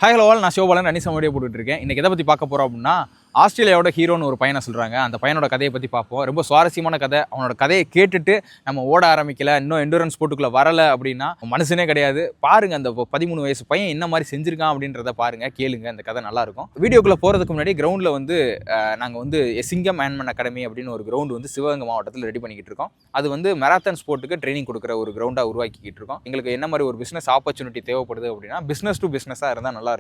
Hi hello நான் Sivabalan Anisa video போட்டுட்ருக்கேன். இன்றைக்கி எதை பற்றி பார்க்க போகிறோம் அப்படின்னா, ஆஸ்திரேலியாவோட ஹீரோன்னு ஒரு பையனை சொல்கிறாங்க. அந்த பையனோட கதையை பற்றி பார்ப்போம். ரொம்ப சுவாரஸ்யமான கதை. அவனோட கதையை கேட்டுட்டு நம்ம ஓட ஆரம்பிக்கல, இன்னும் எண்டூரன்ஸ் ஸ்போர்ட்டுக்குள்ளே வரலை அப்படின்னா மனுஷனே கிடையாது. பாருங்கள், அந்த 13 வயசு பையன் என்ன மாதிரி செஞ்சுருக்கான் அப்படின்றத பாருங்கள், கேளுங்க. அந்த கதை நல்லாயிருக்கும். வீடியோக்குள்ளே போகிறதுக்கு முன்னாடி கிரவுண்டில் வந்து நாங்கள் வந்து சிங்கம் ஹேண்ட்மேன் அகாடமி அப்படின்னு ஒரு கிரவுண்டு வந்து சிவகங்கை மாவட்டத்தில் ரெடி பண்ணிக்கிட்டு இருக்கோம். அது வந்து மேரத்தான் ஸ்போர்ட்டுக்கு ட்ரைனிங் கொடுக்குற ஒரு கிரவுண்டாக உருவாக்கிக்கிட்டு இருக்கோம். எங்களுக்கு என்ன மாதிரி ஒரு பிஸ்னஸ் ஆப்பர்ச்சுனிட்டி தேவைப்படுது அப்படின்னா, பிஸ்னஸ் டு பிஸ்னஸாக இருந்தால் நல்லாயிருக்கும்.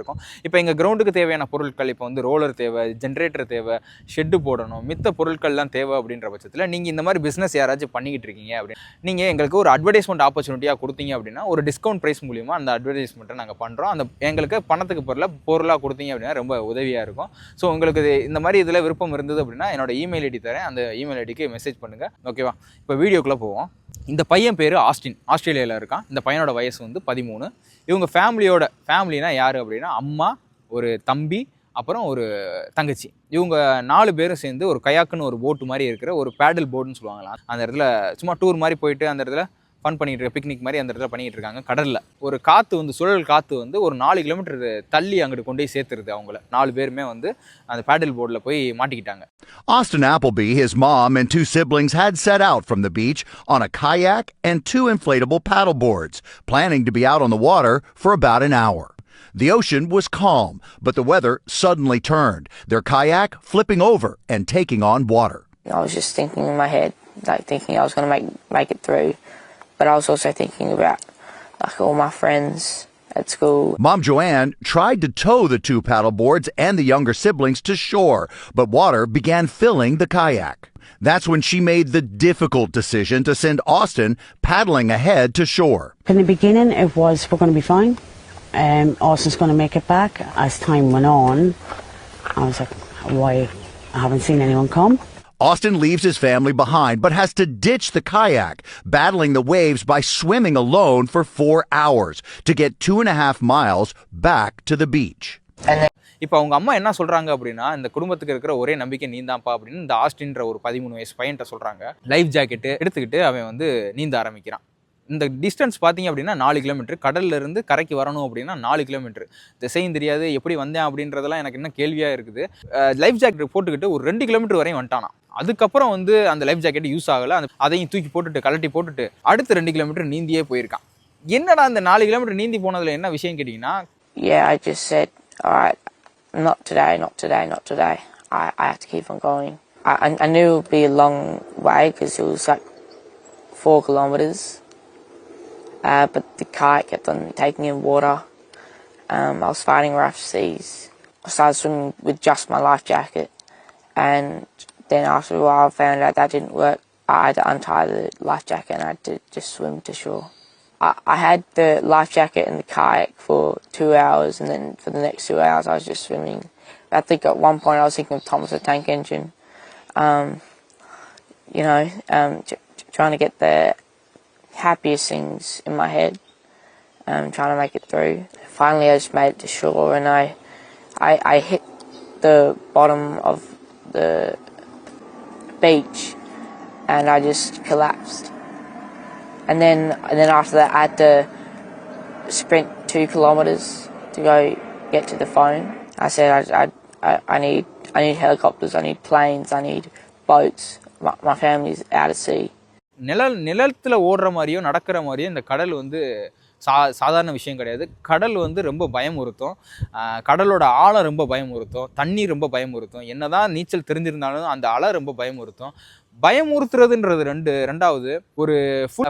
இப்போ எங்கள் கிரவுண்டுக்கு தேவையான பொருட்கள், இப்போ வந்து ரோலர் தேவை, ஜென்ரேட்டர் தேவை, ஷெட்டு போடணும், மித்த பொருட்கள்லாம் தேவை அப்படின்ற பட்சத்தில் நீங்கள் இந்த மாதிரி பிஸ்னஸ் யாராச்சும் பண்ணிக்கிட்டு இருக்கீங்க அப்படின்னு நீங்கள் எங்களுக்கு ஒரு அட்வர்டைஸ்மெண்ட் ஆப்பர்ச்சுனிட்டியாக கொடுத்தீங்க அப்படின்னா ஒரு டிஸ்கவுண்ட் ப்ரைஸ் மூலிமா அந்த அட்வர்டைஸ்மெண்ட்டை நாங்கள் பண்ணுறோம். அந்த எங்களுக்கு பணத்துக்கு பொருளாக கொடுத்தீங்க அப்படின்னா ரொம்ப உதவியாக இருக்கும். ஸோ உங்களுக்கு இந்த மாதிரி இதில் விருப்பம் இருந்தது அப்படின்னா என்னோட இமெயில் ஐடி தரேன், அந்த இமெயில் ஐடிக்கு மெசேஜ் பண்ணுங்கள். ஓகேவா? இப்போ வீடியோக்குள்ளே போவோம். இந்த பையன் பேர் ஆஸ்டின், ஆஸ்திரேலியாவில் இருக்கான். இந்த பையனோட வயசு வந்து 13. இவங்க ஃபேமிலினா யார் அப்படின்னா, அம்மா, ஒரு தம்பி, அப்புறம் ஒரு தங்கச்சி. இவங்க 4 பேரும் சேர்ந்து ஒரு கயாக்குன்னு ஒரு போட்டு மாதிரி இருக்கிற ஒரு பேடல் போர்டுன்னு சொல்லுவாங்களா, அந்த இடத்துல சும்மா டூர் மாதிரி போயிட்டு அந்த இடத்துல ஃபன் பண்ணிட்டு இருக்க, பிக்னிக் மாதிரி அந்த இடத்துல பண்ணிட்டு இருக்காங்க. கடலில் ஒரு காற்று வந்து சுழல் காற்று வந்து ஒரு 4 கிலோமீட்டர் தள்ளி அங்கிட்டு கொண்டு போய் சேர்த்துருது. அவங்கள 4 பேருமே வந்து அந்த பேடல் போர்டில் போய் மாட்டிக்கிட்டாங்க. Austin Appleby, his mom, and 2 siblings had set out from the beach on a kayak and 2 inflatable paddle boards, planning to be out on the water for about an hour. The ocean was calm, but the weather suddenly turned, their kayak flipping over and taking on water. I was just thinking in my head, thinking I was going to make it through, but I was also thinking about all my friends at school. Mom Joanne tried to tow the 2 paddle boards and the younger siblings to shore, but water began filling the kayak. That's when she made the difficult decision to send Austin paddling ahead to shore. In the beginning, it was, we're going to be fine. Austin's going to make it back. As time went on, I was like, why? I haven't seen anyone come. Austin leaves his family behind, but has to ditch the kayak, battling the waves by swimming alone for 4 hours to get 2.5 miles back to the beach. இப்போ அவங்க அம்மா என்ன சொல்கிறாங்க அப்படின்னா, இந்த குடும்பத்துக்கு இருக்கிற ஒரே நம்பிக்கை நீந்தாப்பா அப்படின்னு இந்த ஆஸ்டின்ற ஒரு 13 வயசு பையன்ட்ட சொல்கிறாங்க. லைஃப் ஜாக்கெட்டு எடுத்துக்கிட்டு அவன் வந்து நீந்த ஆரம்பிக்கிறான். இந்த டிஸ்டன்ஸ் பார்த்தீங்க அப்படின்னா 4 கிலோமீட்டர். கடல்ல இருந்து கரைக்கு வரணும் அப்படின்னா 4 கிலோமீட்டர். திசையும் தெரியாது, எப்படி வந்தேன் அப்படின்றதெல்லாம் எனக்கு இன்னும் கேள்வியாக இருக்குது. லைஃப் ஜாக்கெட் போட்டுக்கிட்டு ஒரு 2 கிலோமீட்டர் வரையும் வந்துட்டானா. அதுக்கப்புறம் வந்து அந்த லைஃப் ஜாக்கெட் யூஸ் ஆகலை. அதையும் தூக்கி போட்டுட்டு கலட்டி போட்டுட்டு அடுத்து 2 கிலோமீட்டர் நீந்தியே போயிருக்கான். என்னடா அந்த 4 கிலோமீட்டர் நீந்தி போனதில் என்ன விஷயம் கேட்டிங்கன்னா, Yeah, I just said, all right, not today. I have to keep on going. I knew it would be a long way because it was like 4 kilometers. But the kayak kept on taking in water. I was fighting rough seas. I started swimming with just my life jacket, and then after a while I found out that didn't work. I had to untie the life jacket and I had to just swim to shore. I had the life jacket and the kayak for 2 hours, and then for the next 2 hours I was just swimming. I think at one point I was thinking of Thomas the Tank Engine, trying to get the happiest things in my head, trying to make it through. Finally I just made it to shore, and I hit the bottom of the beach and I just collapsed. And then after that I had to sprint 2 kilometers to go get to the phone. I said I need helicopters, I need planes, I need boats. My family's out at sea. நிலத்தில் ஓடுற மாதிரியோ நடக்கிற மாதிரியோ இந்த கடல் வந்து சாதாரண விஷயம் கிடையாது. கடல் வந்து ரொம்ப பயமுறுத்தும். கடலோட ஆழம் ரொம்ப பயமுறுத்தும். தண்ணி ரொம்ப பயமுறுத்தும். என்னதான் நீச்சல் தெரிஞ்சிருந்தாலும் அந்த அலை ரொம்ப பயமுறுத்தும். பயமுறுத்துறதுன்றது ரெண்டாவது ஒரு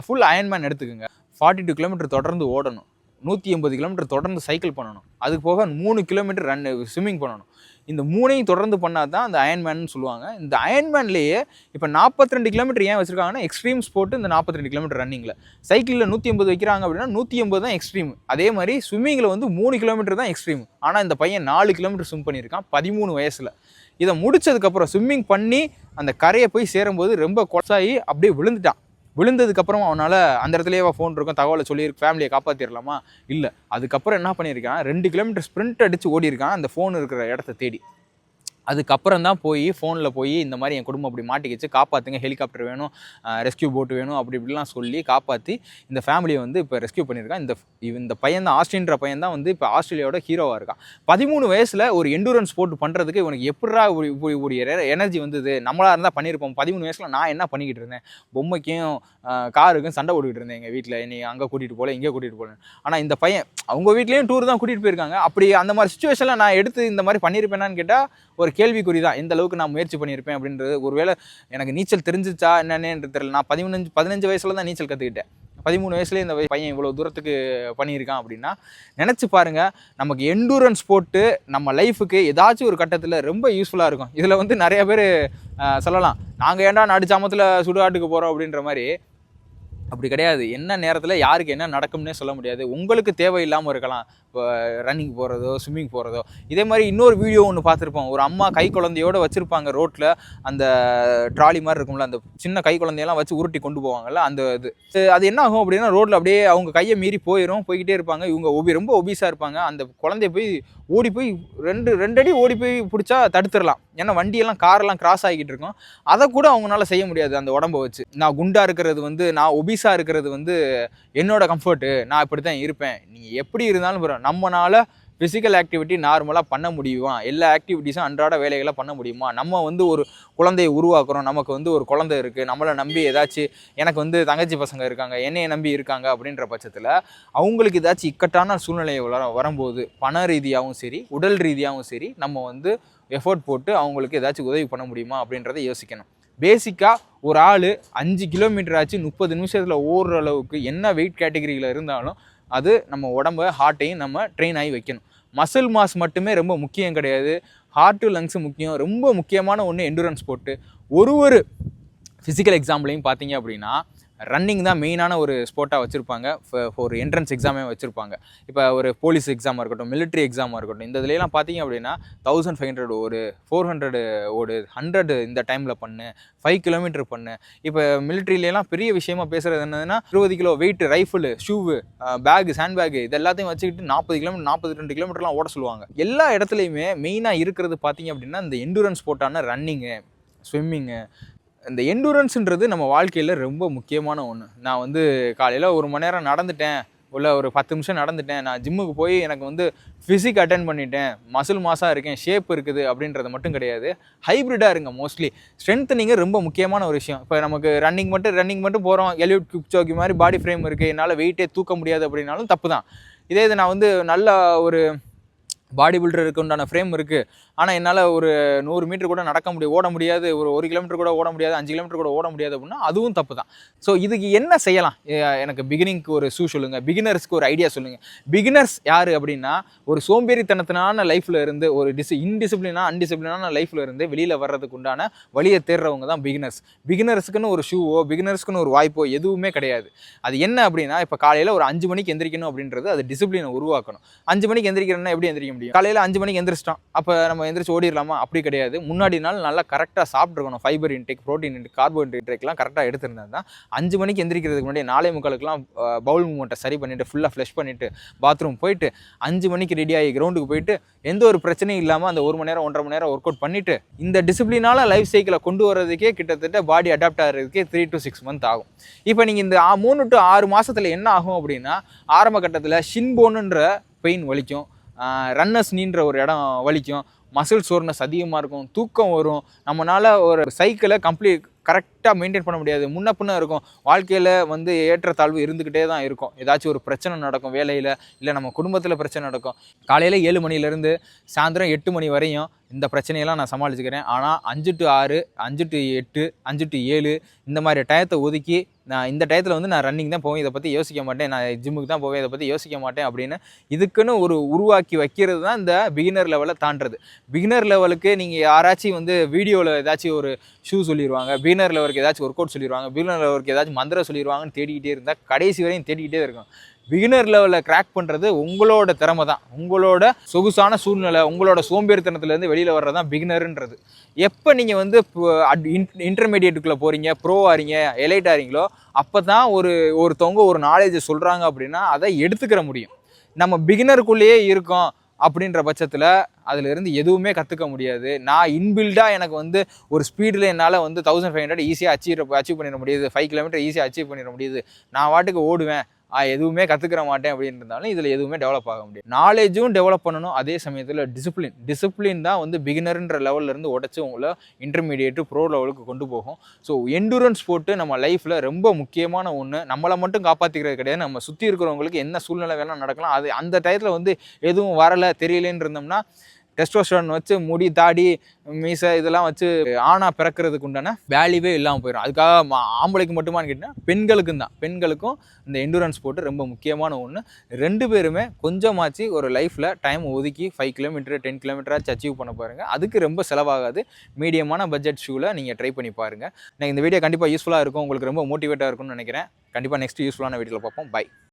ஃபுல் அயன்மேன் எடுத்துக்கோங்க. 42 கிலோமீட்டர் தொடர்ந்து ஓடணும், 180 கிலோமீட்டர் தொடர்ந்து சைக்கிள் பண்ணணும், அதுக்கு போக 3 கிலோமீட்டர் ஸ்விம்மிங் பண்ணணும். இந்த 3ஐயும் தொடர்ந்து பண்ணால் தான் அந்த அயன்மேன் சொல்லுவாங்க. இந்த அயன்மேன்லேயே இப்போ 42 கிலோமீட்டர் ஏன் வச்சுருக்காங்கன்னா, எக்ஸ்ட்ரீம் ஸ்போர்ட்டு இந்த 42 கிலோமீட்டர் ரன்னிங்கில். சைக்கிளில் 180 வைக்கிறாங்க அப்படின்னா 180 தான் எக்ஸ்ட்ரீம். அதே மாதிரி ஸ்விம்மிங்கில் வந்து 3 கிலோமீட்டர் தான் எக்ஸ்ட்ரீம். ஆனால் இந்த பையன் 4 கிலோமீட்டர் ஸ்விம் பண்ணியிருக்கான் 13 வயசில். இதை முடிச்சதுக்கப்புறம் ஸ்விம்மிங் பண்ணி அந்த கரையை போய் சேரும்போது ரொம்ப கொச்சாகி அப்படியே விழுந்துட்டான். விழுந்ததுக்கப்புறம் அவனால் அந்த இடத்துலையே ஃபோன் இருக்கும், தகவலை சொல்லியிருக்கு, ஃபேமிலியை காப்பாற்றிடலாமா? இல்லை. அதுக்கப்புறம் என்ன பண்ணியிருக்கான், 2 கிலோமீட்டர் ஸ்ப்ரிண்ட் அடித்து ஓடி இருக்கான் அந்த ஃபோன் இருக்கிற இடத்த தேடி. அதுக்கப்புறம் தான் போய் ஃபோனில் போய் இந்த மாதிரி என் குடும்பம் அப்படி மாட்டிக்கிச்சு, காப்பாற்றுங்க, ஹெலிகாப்டர் வேணும், ரெஸ்கியூ போட் வேணும், அப்படி இப்படிலாம் சொல்லி காப்பாற்றி இந்த ஃபேமிலியை வந்து இப்போ ரெஸ்கியூ பண்ணியிருக்கான். இந்த பையன் தான், ஆஸ்டின்ற பையன் தான் வந்து இப்போ ஆஸ்திரேலியாவோட ஹீரோவாக இருக்கான். 13 வயசில் ஒரு எண்டூரன்ஸ் ஸ்போர்ட் பண்ணுறதுக்கு இவனுக்கு எப்படா ஒரு எனர்ஜி வந்தது? நம்மளாக இருந்தால் பண்ணியிருப்போம். 13 வயசில் நான் என்ன பண்ணிக்கிட்டு இருந்தேன்? பொம்மைக்கும் காருக்கும் சண்டை போட்டுக்கிட்டு இருந்தேன் எங்கள் வீட்டில், என்னை அங்கே கூட்டிகிட்டு போகல, இங்கே கூட்டிகிட்டு போகல. ஆனால் இந்த பையன் அவங்க வீட்லேயும் டூர் தான் கூட்டிகிட்டு போயிருக்காங்க. அப்படி அந்த மாதிரி சுச்சுவேஷனில் நான் எடுத்து இந்த மாதிரி பண்ணியிருப்பேனான்னு கேட்டால் ஒரு கேள்விக்குறி தான். எந்த அளவுக்கு நான் முயற்சி பண்ணியிருப்பேன் அப்படின்றது. ஒருவேளை எனக்கு நீச்சல் தெரிஞ்சிச்சா என்னன்னு தெரியல. நான் 15 வயசில் தான் நீச்சல் கற்றுக்கிட்டேன். 13 வயசுலேயே இந்த பையன் இவ்வளோ தூரத்துக்கு பண்ணியிருக்கான் அப்படின்னா நினச்சி பாருங்கள். நமக்கு எண்டூரன்ஸ் போட்டு நம்ம லைஃபுக்கு ஏதாச்சும் ஒரு கட்டத்தில் ரொம்ப யூஸ்ஃபுல்லாக இருக்கும். இதில் வந்து நிறைய பேர் சொல்லலாம், நாங்கள் ஏன்டா நடுச்சாமத்தில் சுடுகாட்டுக்கு போகிறோம் அப்படின்ற மாதிரி. அப்படி கிடையாது. என்ன நேரத்தில் யாருக்கு என்ன நடக்கும்னே சொல்ல முடியாது. உங்களுக்கு தேவையில்லாமல் இருக்கலாம். இப்போ ரன்னிங் போகிறதோ, ஸ்விம்மிங் போகிறதோ. இதே மாதிரி இன்னொரு வீடியோ ஒன்று பார்த்துருப்போம். ஒரு அம்மா கை குழந்தையோடு வச்சுருப்பாங்க ரோட்டில், அந்த ட்ராலி மாதிரி இருக்கும்ல, அந்த சின்ன கை குழந்தையெல்லாம் வச்சு உருட்டி கொண்டு போவாங்கல்ல, அந்த அது என்ன ஆகும் அப்படின்னா, ரோட்டில் அப்படியே அவங்க கையை மீறி போய்கிட்டே இருப்பாங்க. இவங்க ரொம்ப ஒபீஸாக இருப்பாங்க. அந்த குழந்தைய போய் ஓடி போய் ரெண்டு அடி ஓடி போய் பிடிச்சா தடுத்துடலாம். ஏன்னா வண்டியெல்லாம் காரெல்லாம் கிராஸ் ஆகிக்கிட்டு இருக்கும். அதை கூட அவங்களால செய்ய முடியாது அந்த உடம்பை வச்சு. நான் குண்டாக இருக்கிறது வந்து, நான் ஒபீஸாக இருக்கிறது வந்து என்னோட கம்ஃபர்ட்டு, நான் இப்படி தான் இருப்பேன். நீங்கள் எப்படி இருந்தாலும் வரும். நம்மளால் ஃபிசிக்கல் ஆக்டிவிட்டி நார்மலாக பண்ண முடியுமா? எல்லா ஆக்டிவிட்டீஸும் அன்றாட வேலைகளை பண்ண முடியுமா? நம்ம வந்து ஒரு குழந்தையை உருவாக்குறோம், நமக்கு வந்து ஒரு குழந்தை இருக்குது, நம்மளை நம்பி ஏதாச்சும், எனக்கு வந்து தங்கச்சி பசங்க இருக்காங்க, என்னையை நம்பி இருக்காங்க அப்படின்ற பட்சத்தில் அவங்களுக்கு ஏதாச்சும் இக்கட்டான சூழ்நிலை வரும்போது பண ரீதியாகவும் சரி, உடல் ரீதியாகவும் சரி, நம்ம வந்து எஃபோர்ட் போட்டு அவங்களுக்கு ஏதாச்சும் உதவி பண்ண முடியுமா அப்படின்றத யோசிக்கணும். பேசிக்காக ஒரு ஆள் 5 கிலோமீட்டர் ஆச்சு 30 நிமிஷத்தில் ஓடுற அளவுக்கு என்ன வெயிட் கேட்டகரியில் இருந்தாலும் அது நம்ம உடம்பை, ஹார்ட்டையும் நம்ம ட்ரெயின் ஆகி வைக்கணும். மசில் மாஸ் மட்டுமே ரொம்ப முக்கியம் கிடையாது. ஹார்ட்டு, லங்ஸு முக்கியம். ரொம்ப முக்கியமான ஒன்று எண்டூரன்ஸ் ஸ்போர்ட்டு. ஒரு ஃபிசிக்கல் எக்ஸாம்பிளையும் பார்த்தீங்க அப்படின்னா ரன்னிங் தான் மெயினான ஒரு ஸ்போர்ட்டாக வச்சுருப்பாங்க. ஒரு என்ட்ரன்ஸ் எக்ஸாமே வச்சுருப்பாங்க. இப்போ ஒரு போலீஸ் எக்ஸாமாக இருக்கட்டும், மிலிட்ரி எக்ஸாமாக இருக்கட்டும், இந்த இதுலாம் பார்த்தீங்க அப்படின்னா 1500 ஒரு 400 ஒரு 100 இந்த டைமில் பண்ணு, 5 கிலோமீட்டர் பண்ணு. இப்போ மிலிட்ரியிலாம் பெரிய விஷயமா பேசுகிறது என்னதுன்னா, 20 கிலோ வெயிட் ரைஃபிள், ஷூவு, பேகு, ஹேண்ட் பேகு, இது எல்லாத்தையும் வச்சுக்கிட்டு 40 கிலோமீட்டர் 42 கிலோமீட்டர்லாம் ஓட சொல்லுவாங்க. எல்லா இடத்துலையுமே மெயினாக இருக்கிறது பார்த்தீங்க அப்படின்னா இந்த எண்டூரன்ஸ் ஸ்போர்ட்டான ரன்னிங்கு, ஸ்விம்மிங்கு. இந்த எண்டூரன்ஸுன்றது நம்ம வாழ்க்கையில் ரொம்ப முக்கியமான ஒன்று. நான் வந்து காலையில் 1 மணி நேரம் நடந்துட்டேன், இல்லை ஒரு 10 நிமிஷம் நடந்துட்டேன், நான் ஜிம்முக்கு போய் எனக்கு வந்து ஃபிசிக் அட்டென்ட் பண்ணிட்டேன், மசில் மாஸாக இருக்கேன், ஷேப் இருக்குது அப்படின்றது மட்டும் கிடையாது. ஹைப்ரிடாக இருங்க. மோஸ்ட்லி ஸ்ட்ரென்த்தனிங்கு ரொம்ப முக்கியமான ஒரு விஷயம். இப்போ நமக்கு ரன்னிங் மட்டும் போகிறோம், எலியூட் கிப்சோகி மாதிரி பாடி ஃப்ரேம் இருக்குது, என்னால் வெயிட்டே தூக்க முடியாது அப்படின்னாலும் தப்பு தான். இதே இது நான் வந்து நல்ல ஒரு பாடி பில்டருக்கு உண்டான ஃப்ரேம் இருக்குது, ஆனால் என்னால் ஒரு 100 மீட்டர் கூட ஓட முடியாது, ஒரு 1 கிலோமீட்டர் கூட ஓட முடியாது, 5 கிலோமீட்டர் கூட ஓட முடியாது அப்படின்னா அதுவும் தப்பு தான். ஸோ இதுக்கு என்ன செய்யலாம்? எனக்கு பிகினிங்க்கு ஒரு சொல்லுங்கள், பிகினர்ஸ்க்கு ஒரு ஐடியா சொல்லுங்கள். பிகினர்ஸ் யார் அப்படின்னா, ஒரு சோம்பேறித்தனத்தினான லைஃப்பில் இருந்து, ஒரு அன்டிசிப்ளினான லைஃப்பில் இருந்து வெளியில் வர்றதுக்கு உண்டான வழியை தேடுறவங்க தான் பிகினர்ஸ். பிகினர்ஸுக்குன்னு ஒரு ஷூவோ, பிகினர்ஸ்க்குன்னு ஒரு வாய்ப்போ எதுவுமே கிடையாது. அது என்ன அப்படின்னா, இப்போ காலையில் ஒரு 5 மணிக்கு எந்திரிக்கணும் அப்படின்றது, அது டிசிப்ளினை உருவாக்கணும். 5 மணிக்கு எந்திரிக்கிறேன்னா எப்படி எந்திரிக்க முடியும்? காலையில் 5 மணிக்கு எந்திரிச்சிட்டோம், அப்போ நம்ம எந்திரிச்சு ஓடிடலாமா? அப்படி கிடையாது. முன்னாடி நாள் நல்லா கரெக்டாக சாப்பிட்ருக்கணும். Fibre intake, protein intake, carbohydrate இன்டேக்லாம் கரெக்டாக எடுத்திருந்தா தான் 5 மணிக்கு எந்திரிக்கிறதுக்கு முன்னாடி 4:45க்குலாம் பவுல் மூமெண்ட்டை சரி பண்ணிவிட்டு, ஃபுல்லாக ஃப்ளஷ் பண்ணிவிட்டு, பாத்ரூம் போயிட்டு 5 மணிக்கு ரெடியாகி கிரவுண்டுக்கு போயிட்டு எந்த ஒரு பிரச்சனையும் இல்லாமல் அந்த 1 மணி நேரம் 1.5 மணி நேரம் ஒர்க் அவுட் பண்ணிவிட்டு, இந்த டிசிப்ளினால லைஃப் சைக்கிளை கொண்டு வரதுக்கே கிட்டத்தட்ட பாடி அடாப்ட் ஆகிறதுக்கே 3 to 6 months ஆகும். இப்போ நீங்கள் இந்த 3 to 6 மாதத்தில் என்ன ஆகும் அப்படின்னா, ஆரம்ப கட்டத்தில் ஷின்போனுன்ற பெயின் வலிக்கும், ரன்னர்ஸ் நீன்ற ஒரு இடம் வலிக்கும், மசில் சோர்னஸ் அதிகமாக இருக்கும், தூக்கம் வரும், நம்மளால் ஒரு சைக்கிளை கரெக்டாக மெயின்டைன் பண்ண முடியாது, முன்ன பின்ன இருக்கும். வாழ்க்கையில் வந்து ஏற்றத்தாழ்வு இருந்துக்கிட்டே தான் இருக்கும். ஏதாச்சும் ஒரு பிரச்சனை நடக்கும் வேலையில், இல்லை நம்ம குடும்பத்தில் பிரச்சனை நடக்கும். காலையில் 7 மணிலேருந்து சாயந்தரம் 8 மணி வரையும் இந்த பிரச்சனையெல்லாம் நான் சமாளிச்சுக்கிறேன். ஆனால் 5 to 6, 5 to 8, 5 to 7 இந்த மாதிரி டயத்தை ஒதுக்கி, நான் இந்த டயத்தில் வந்து நான் ரன்னிங் தான் போவேன், இதை பற்றி யோசிக்க மாட்டேன், நான் ஜிம்முக்கு தான் போவேன், இதை பற்றி யோசிக்க மாட்டேன் அப்படின்னு இதுக்குன்னு ஒரு உருவாக்கி வைக்கிறது தான் இந்த பிகினர் லெவலில் தாண்டுறது. பிகினர் லெவலுக்கு நீங்கள் யாராச்சும் வந்து வீடியோவில் ஏதாச்சும் ஒரு ஷூ சொல்லிடுவாங்க, பிகினர் லெவலுக்கு ஏதாச்சும் ஒர்க் அவுட் சொல்லிடுவாங்க, பிகினர் லெவலுக்கு ஏதாச்சும் மந்திரம் சொல்லிடுவாங்கன்னு தேடிக்கிட்டே இருந்தால் கடைசி வரையும் தேடிக்கிட்டே இருக்கும். பிகினர் லெவலில் கிராக் பண்ணுறது உங்களோட திறமை தான், உங்களோட சொகுசான சூழ்நிலை, உங்களோட சோம்பேறித்தனத்துலேருந்து வெளியில் வர்றது தான் பிகினருன்றது. எப்போ நீங்கள் வந்து இன்டர்மீடியேட்டுக்குள்ளே போகிறீங்க, ப்ரோ ஆறீங்க, எலைட் ஆறீங்களோ, அப்போ தான் ஒருத்தவங்க ஒரு நாலேஜை சொல்கிறாங்க அப்படின்னா அதை எடுத்துக்கிற முடியும். நம்ம பிகினருக்குள்ளேயே இருக்கோம் அப்படின்ற பட்சத்தில் அதிலிருந்து எதுவுமே கற்றுக்க முடியாது. நான் இன்பில்டாக எனக்கு வந்து ஒரு ஸ்பீடில் என்னால் வந்து 1500 ஈஸியாக அச்சீவ் பண்ணிட முடியுது, 5 கிலோமீட்டர் ஈஸியாக அச்சீவ் பண்ணிட முடியுது, நான் வாட்டுக்கு ஓடுவேன், எதுவுமே கற்றுக்கிற மாட்டேன் அப்படின்னு இருந்தாலும் இதில் எதுவுமே டெவலப் ஆக முடியாது. நாலேஜும் டெவலப் பண்ணணும், அதே சமயத்தில் டிசிப்ளின் தான் வந்து பிகினர்ன்ற லெவல்லேருந்து உடச்சி உங்களை இன்டர்மீடியேட்டு ப்ரோ லெவலுக்கு கொண்டு போகும். ஸோ எண்டூரன்ஸ் ஸ்போர்ட்டு நம்ம லைஃப்பில் ரொம்ப முக்கியமான ஒன்று. நம்மளை மட்டும் காப்பாற்றிக்கிறது கிடையாது, நம்ம சுற்றி இருக்கிறவங்களுக்கு என்ன சூழ்நிலை வேணால் நடக்கலாம். அது அந்த டயத்தில் வந்து எதுவும் வரலை தெரியலேன்னு இருந்தோம்னா டெஸ்டோஸ்டெரான் வச்சு முடி தாடி மீசை இதெல்லாம் வச்சு ஆணா பிறக்கிறதுக்கு உண்டான வேல்யூவே இல்லாமல் போயிடும். அதுக்காக ஆம்பளைக்கு மட்டுமான்னு கேட்டால் பெண்களுக்கும் இந்த எண்டூரன்ஸ் ஸ்போர்ட்டு ரொம்ப முக்கியமான ஒன்று. 2 பேருமே கொஞ்சமாச்சு ஒரு லைஃப்பில் டைம் ஒதுக்கி 5 கிலோமீட்டர் 10 கிலோமீட்டராச்சு அச்சீவ் பண்ண பாருங்கள். அதுக்கு ரொம்ப செலவாகாது. மீடியமான பட்ஜெட் ஷூவில் நீங்கள் ட்ரை பண்ணி பாருங்கள். எனக்கு இந்த வீடியோ கண்டிப்பாக யூஸ்ஃபுல்லாக இருக்கும், உங்களுக்கு ரொம்ப மோட்டிவேட்டாக இருக்கும்னு நினைக்கிறேன். கண்டிப்பாக நெக்ஸ்ட் யூஸ்ஃபுல்லான வீடியோவில் பார்ப்போம். பை.